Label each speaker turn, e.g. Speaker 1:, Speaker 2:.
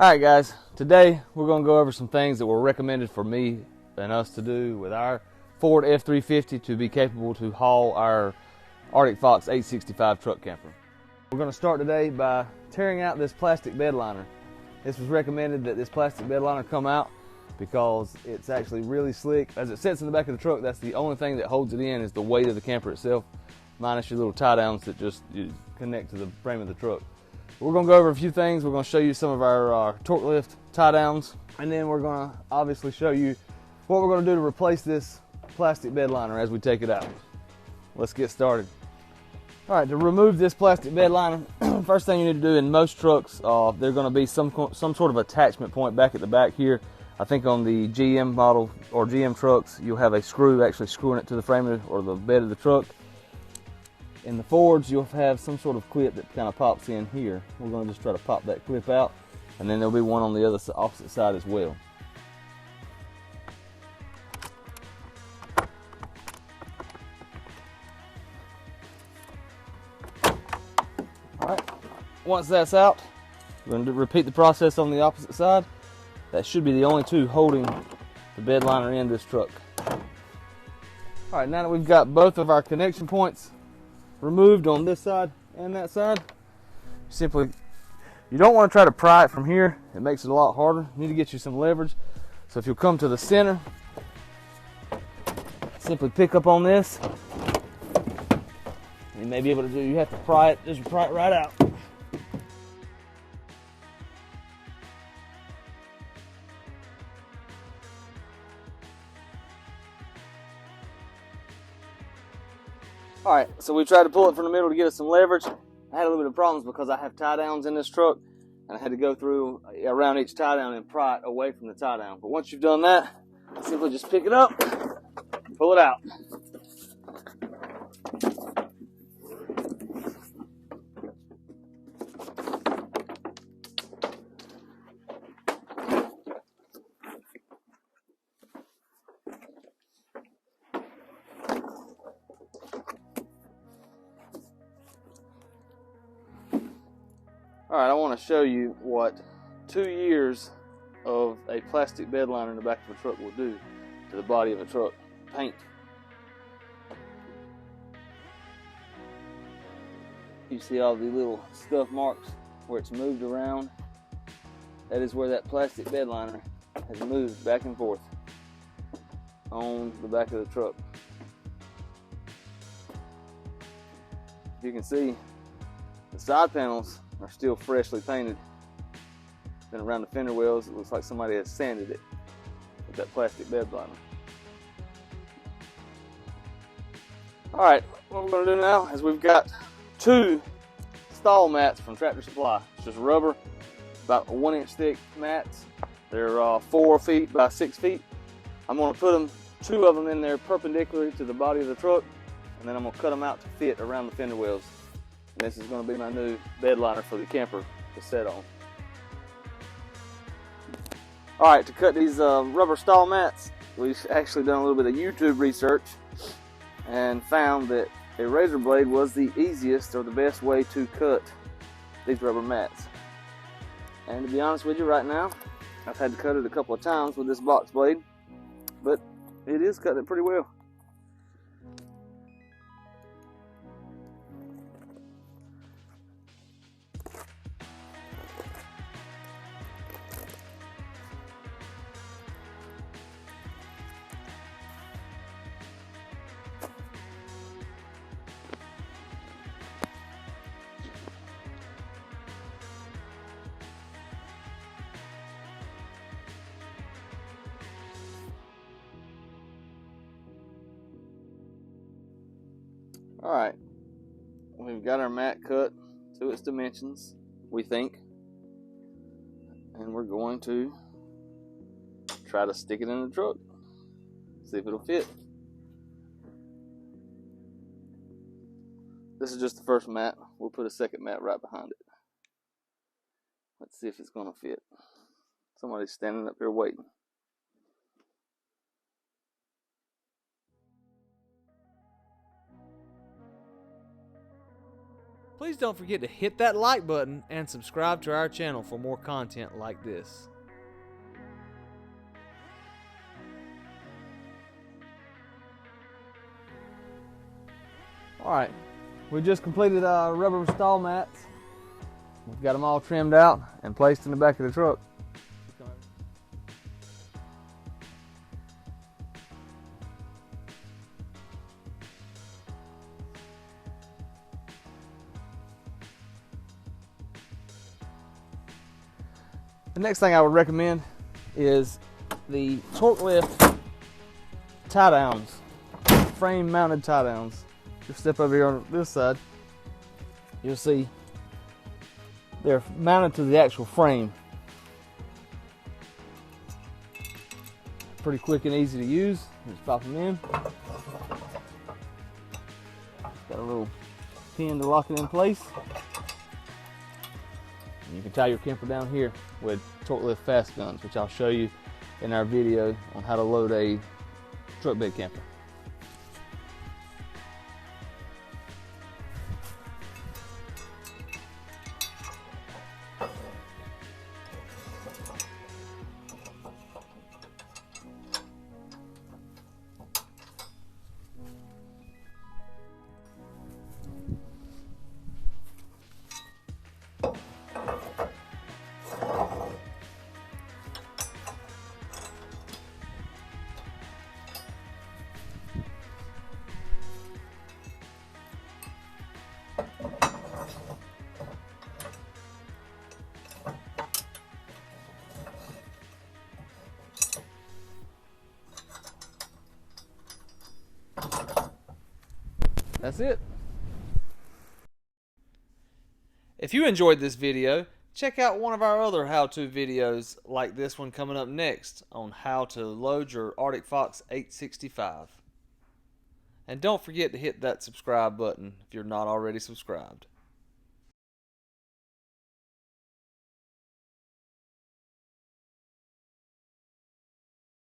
Speaker 1: Alright guys, today we're going to go over some things that were recommended for me and us to do with our Ford F-350 to be capable to haul our ArcticFox 865 truck camper. We're going to start today by tearing out this plastic bed liner. This was recommended that this plastic bed liner come out because it's actually really slick. As it sits in the back of the truck, that's the only thing that holds it in is the weight of the camper itself, minus your little tie downs that just connect to the frame of the truck. We're going to go over a few things. We're going to show you some of our Torklift tie downs, and then we're going to obviously show you what we're going to do to replace this plastic bed liner as we take it out. Let's get started. All right, to remove this plastic bed liner, first thing you need to do in most trucks, there's going to be some sort of attachment point back at the back here. I think on the GM model or GM trucks, you'll have a screw actually screwing it to the frame or the bed of the truck. In the Fords, you'll have some sort of clip that kind of pops in here. We're going to just try to pop that clip out, and then there'll be one on the opposite side as well. All right, once that's out, we're going to repeat the process on the opposite side. That should be the only two holding the bed liner in this truck. All right, now that we've got both of our connection points removed on this side and that side, simply, you don't want to try to pry it from here. It makes it a lot harder. You need to get you some leverage. So if you'll come to the center, simply pick up on this. You may be able to do, you have to pry it, just pry it right out. All right, so we tried to pull it from the middle to get us some leverage. I had a little bit of problems because I have tie downs in this truck, and I had to go through around each tie down and pry it away from the tie down. But once you've done that, simply just pick it up, pull it out. All right, I want to show you what 2 years of a plastic bed liner in the back of a truck will do to the body of a truck. Paint. You see all the little scuff marks where it's moved around? That is where that plastic bed liner has moved back and forth on the back of the truck. You can see the side panels are still freshly painted. Then around the fender wells, it looks like somebody has sanded it with that plastic bed liner. All right, what we're going to do now is we've got 2 stall mats from Tractor Supply. It's just rubber, about 1 inch thick mats. They're 4 feet by 6 feet. I'm going to put 2 of them in there perpendicular to the body of the truck, and then I'm going to cut them out to fit around the fender wells. And this is going to be my new bed liner for the camper to set on. Alright, to cut these rubber stall mats, we've actually done a little bit of YouTube research and found that a razor blade was the easiest or the best way to cut these rubber mats. And to be honest with you, right now, I've had to cut it a couple of times with this box blade, but it is cutting it pretty well. Alright, we've got our mat cut to its dimensions, we think, and we're going to try to stick it in the truck, see if it'll fit. This is just the first mat. We'll put a second mat right behind it. Let's see if it's going to fit. Somebody's standing up here waiting. Please don't forget to hit that like button and subscribe to our channel for more content like this. Alright, we just completed our rubber stall mats. We've got them all trimmed out and placed in the back of the truck. The next thing I would recommend is the Torklift tie downs, frame mounted tie downs. Just step over here on this side, you'll see they're mounted to the actual frame. Pretty quick and easy to use. Just pop them in. Got a little pin to lock it in place. And you can tie your camper down here with Torklift fast guns, which I'll show you in our video on how to load a truck bed camper. That's it. If you enjoyed this video, check out one of our other how-to videos like this one coming up next on how to load your ArcticFox 865. And don't forget to hit that subscribe button if you're not already subscribed.